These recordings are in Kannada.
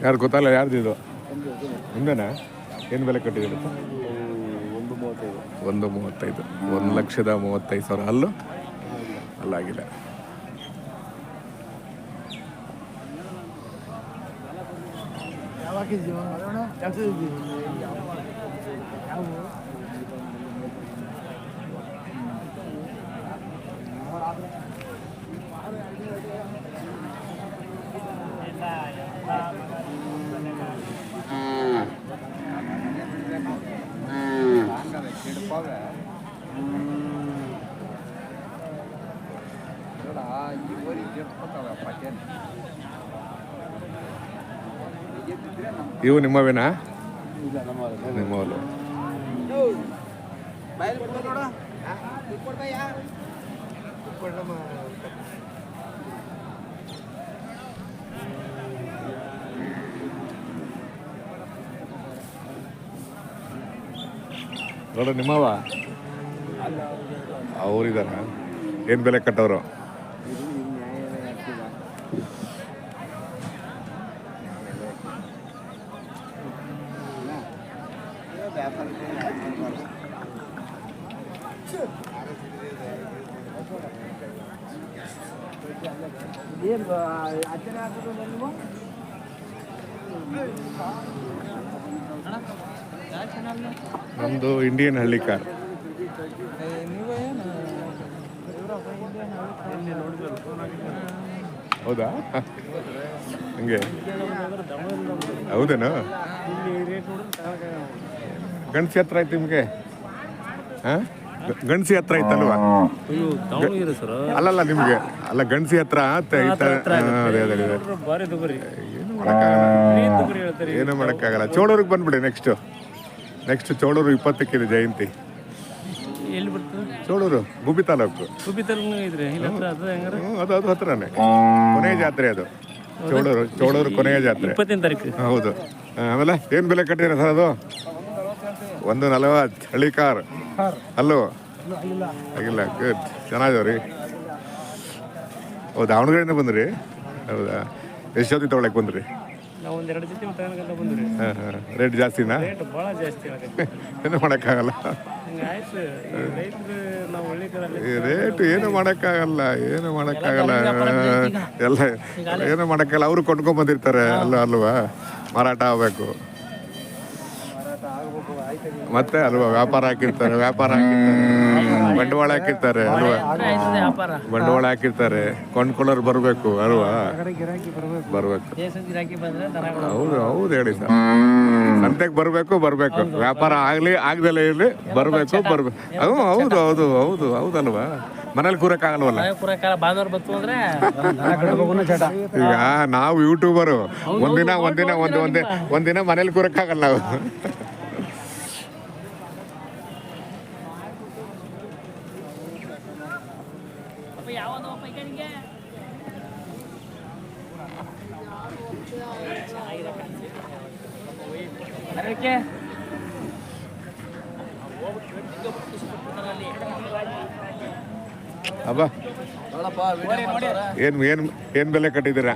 ಯಾರು ಗೊತ್ತಲ್ಲ ಯಾರ್ದು ಇದು ನಿಮ್ದೇನಾ? ಏನು ಬೆಲೆ ಕಟ್ಟಿದ್ದೀರಿ? 1.35. 1,35,000. ಅಲ್ಲೂ ಅಲ್ಲಾಗಿದೆ. ಇವು ನಿಮ್ಮವೇನಾ? ನಿಮ್ಮವಲ್ಲ. ನೋಡ ನಿಮ್ಮವ ಅವರಿದಾರ. ಏನು ಬೆಲೆ ಕಟ್ಟವರು? ನಮ್ಮದು ಇಂಡಿಯನ್ ಹಳ್ಳಿ ಕಾರ್. ಹೌದಾ? ಹಂಗೆ ಹೌದೇನು? ಗಣಸಿ ಹತ್ರ ಆಯ್ತು ನಿಮಗೆ? ಹಾಂ, ಗಣಸಿ ಹತ್ರ ಐತಲ್ವಾ? ಅಲ್ಲಲ್ಲ ನಿಮಗೆ ಅಲ್ಲ, ಗಣಸಿ ಹತ್ರ ಏನು ಮಾಡೋಕ್ಕಾಗಲ್ಲ. ಚೋಳೂರಿಗೆ ಬಂದ್ಬಿಡಿ. ನೆಕ್ಸ್ಟ್ ಚೋಳೂರು 20ಕ್ಕಿದೆ ಜಯಂತಿ. ಚೋಳೂರು ಗುಬ್ಬಿ ತಾಲೂಕು. ಅದು ಹತ್ರನೇ ಕೊನೆಯ ಜಾತ್ರೆ ಅದು. ಚೋಳೂರು ಕೊನೆಯ ಜಾತ್ರೆ 20ನೇ ತಾರೀಕು. ಹೌದು. ಆಮೇಲೆ ಏನು ಬೆಲೆ ಕಟ್ಟಿರ ಸರ್ ಅದು? 1.40 ಹಳ್ಳಿ ಕಾರ್. ಅಲ್ಲೋ ಆಗಿಲ್ಲ. ಗುಡ್, ಚೆನ್ನಾಗಿದವ್ರಿ. ಹೌದಾ, ದಾವಣಗೆರೆಯಿಂದ ಬಂದ್ರಿ? ಹೌದಾ, ಎಷ್ಟು ಜೊತೆ ತೊಗೊಳಕ್ಕೆ ಬಂದ್ರಿ? ರೇಟ್ ಜಾಸ್ತಿನಾ? ಏನು ಮಾಡೋಕ್ಕಾಗಲ್ಲ. ರೇಟ್ ಏನು ಮಾಡೋಕ್ಕಾಗಲ್ಲ ಎಲ್ಲ ಏನು ಮಾಡೋಕ್ಕಾಗಲ್ಲ. ಅವರು ಕೊಂಡ್ಕೊಂಡ್ ಬಂದಿರ್ತಾರೆ ಅಲ್ವಾ? ಮಾರಾಟ ಆಗಬೇಕು ಮತ್ತೆ ಅಲ್ವಾ? ವ್ಯಾಪಾರ ಹಾಕಿರ್ತಾರೆ, ಬಂಡವಾಳ ಹಾಕಿರ್ತಾರೆ ಅಲ್ವಾ? ಬಂಡವಾಳ ಹಾಕಿರ್ತಾರೆ, ಕೊಂಡ್ಕೊಳ್ಳೋರು ಬರಬೇಕು ಅಲ್ವಾ? ಬರ್ಬೇಕು. ಹೌದು ಹೇಳಿ ಸರ್. ಸಂತೆಗೆ ಬರಬೇಕು. ವ್ಯಾಪಾರ ಆಗದಲ್ಲೇ ಇರಲಿ, ಬರಬೇಕು. ಹೌದಲ್ವಾ? ಮನೇಲಿ ಕೂರಕ್ಕಾಗಲ್ವಲ್ಲ. ಈಗ ನಾವು ಯೂಟ್ಯೂಬರು ಒಂದಿನ ಮನೇಲಿ ಕೂರಕ್ಕಾಗಲ್ಲ ನಾವು. ಅಬ್ಬ, ಏನ್ ಬೆಲೆ ಕಟ್ಟಿದ್ದೀರಾ?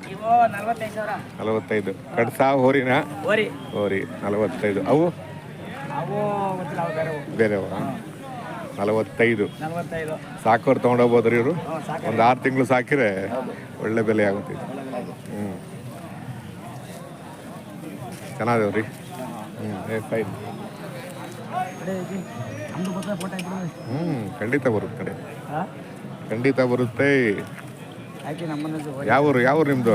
45. ಕಡ್ಸಾ ಹೋರಿನಾ? ಹೋರಿ 45. ಅವು ಬೇರೆ 45. ಸಾಕೋರು ತೊಗೊಂಡೋಗ್ಬೋದ್ರಿ ಇವರು? ಒಂದು 6 ತಿಂಗಳು ಸಾಕಿದ್ರೆ ಒಳ್ಳೆ ಬೆಲೆ ಆಗುತ್ತೆ. ಚೆನ್ನಾಗಿದವ್ರಿ. ಫೈನ್. ಖಂಡಿತ ಬರುತ್ತೆ. ಯಾವ ಊರು ನಿಮ್ಮದು?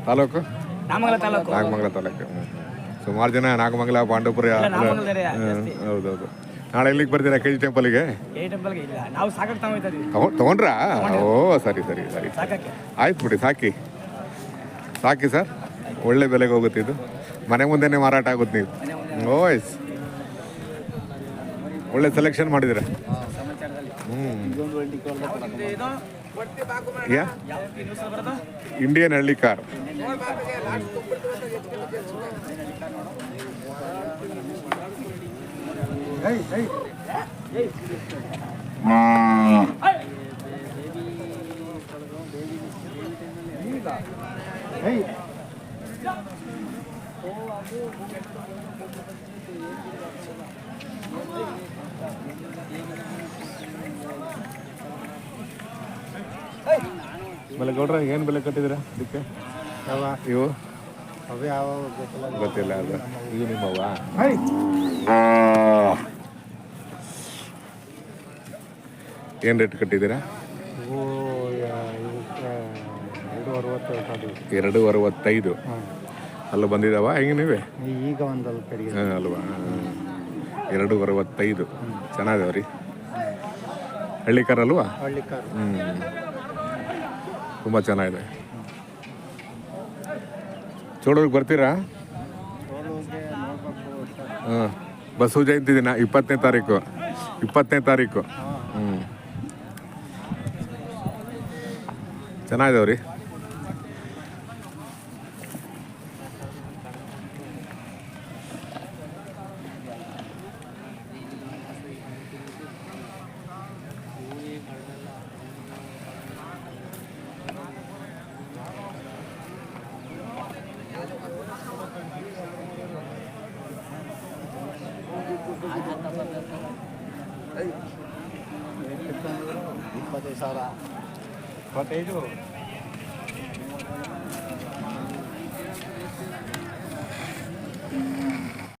ತಾಲೂಕು? ನಾಗಮಂಗಲ ತಾಲೂಕು. ಸುಮಾರು ಜನ ನಾಗಮಂಗಲ, ಪಾಂಡವಪುರ. ಹೌದೌದು. ನಾಳೆ ಎಲ್ಲಿಗೆ ಬರ್ತೀರಾ? KG ಟೆಂಪಲ್ಗೆ ತಗೊಂಡ್ರಾ? ಓ ಸರಿ. ಆಯ್ತು ಬಿಡಿ, ಸಾಕಿ ಸರ್. ಒಳ್ಳೆ ಬೆಲೆಗೆ ಹೋಗುತ್ತೆ ಇದು. ಮನೆ ಮುಂದೆನೇ ಮಾರಾಟ ಆಗುತ್ತೆ. ನೀವು ಓಯ್ಸ್ ಒಳ್ಳೆ ಸೆಲೆಕ್ಷನ್ ಮಾಡಿದ್ದೀರಾ. ಇಂಡಿಯನ್ ಹಳ್ಳಿ ಕಾರ್. ಆಮೇಲೆ ಗೌಡ್ರ ಏನು ಬೆಲೆ ಕಟ್ಟಿದ್ದೀರಾ ಅದಕ್ಕೆ ಇವು ಅವೇ ಯಾವ ಗೊತ್ತಿಲ್ಲ ಅದು ಇವು ನಿಮ್ಮವ ಏನು ರೇಟ್ ಕಟ್ಟಿದ್ದೀರಾ? 2.65 ಅಲ್ಲ ಬಂದಿದ್ದಾವ ಈಗ ನೀವೇ ಈಗ ಒಂದು ಅಲ್ವಾ 2.65 ಚೆನ್ನಾಗಿದಾವ ರೀ. ಹಳ್ಳಿ ಕಾರ್ ಅಲ್ವಾ? ಹಳ್ಳಿ ಕಾರ್ ತುಂಬ ಚೆನ್ನಾಗಿದೆ. ಚೋಳೂರಿಗೆ ಬರ್ತೀರಾ? ಹಾಂ ಬಸವ ಜಯಂತಿ ದಿನ 20ನೇ ತಾರೀಕು. ಚೆನ್ನಾಗಿದಾವೆ ರೀ. $25,000